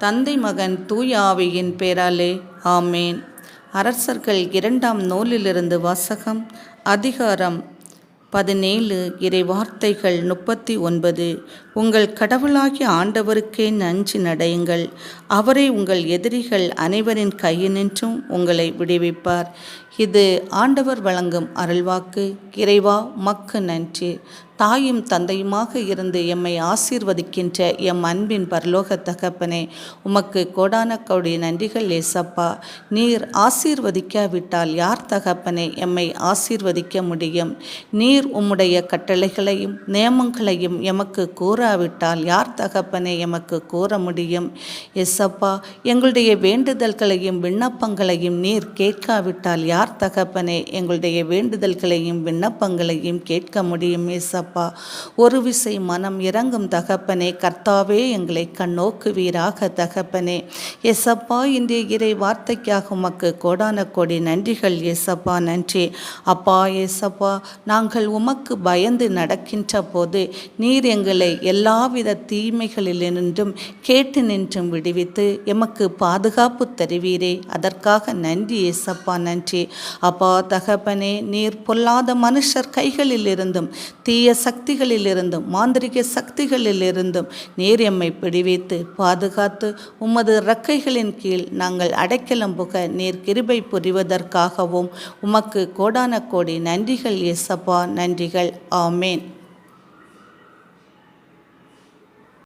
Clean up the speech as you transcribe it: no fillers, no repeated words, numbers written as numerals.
தந்தை மகன் தூய ஆவியின் பேராலே ஆமேன். அரசர்கள் 2ஆம் நூலிலிருந்து வாசகம். அதிகாரம் 17. இறை வார்த்தைகள் 39. உங்கள் கடவுளாகிய ஆண்டவருக்கே நன்றி நடையுங்கள். அவரே உங்கள் எதிரிகள் அனைவரின் கையினின்றும் உங்களை விடுவிப்பார். இது ஆண்டவர் வழங்கும் அருள்வாக்கு. இறைவா மக்கு நன்றி. தாயும் தந்தையுமாக இருந்து எம்மை ஆசீர்வதிக்கின்ற எம் அன்பின் பரலோக தகப்பனே, உமக்கு கோடான கோடி நன்றிகள் ஏசப்பா. நீர் ஆசீர்வதிக்காவிட்டால் யார் தகப்பனே எம்மை ஆசீர்வதிக்க முடியும்? நீர் உம்முடைய கட்டளைகளையும் நியமங்களையும் எமக்கு கூறாவிட்டால் யார் தகப்பனே எமக்கு கூற முடியும்? ஏசப்பா, எங்களுடைய வேண்டுதல்களையும் விண்ணப்பங்களையும் நீர் கேட்காவிட்டால் யார் தகப்பனே எங்களுடைய வேண்டுதல்களையும் விண்ணப்பங்களையும் கேட்க முடியும்? ஏசப்பா, ஒரு விசை மனம் இறங்கும் தகப்பனே, கர்த்தாவே எங்களை கண்ணோக்குவீராக தகப்பனே. ஏசப்பா, இன்றைய இறை வார்த்தைக்காக உமக்கு கோடான கோடி நன்றிகள் ஏசப்பா. நன்றி அப்பா. ஏசப்பா, நாங்கள் உமக்கு பயந்து நடக்கின்ற போது நீர் எங்களை எல்லாவித தீமைகளிலிருந்தும் கேட்டு நின்றும் விடுவித்து எமக்கு பாதுகாப்பு தருவீரே, அதற்காக நன்றி ஏசப்பா. நன்றி அப்பா தகப்பனே. நீர் பொல்லாத மனுஷர் கைகளிலிருந்தும் தீய சக்திகளிலிருந்தும் மாந்திரிக சக்திகளிலிருந்தும் நீர் எம்மை பிடிவித்து பாதுகாத்து உமது இறக்கைகளின் கீழ் நாங்கள் அடைக்கலம் புக நீர் கிருபை புரிவதற்காகவும் உமக்கு கோடான கோடி நன்றிகள் ஏசப்பா. நன்றிகள். ஆமேன்.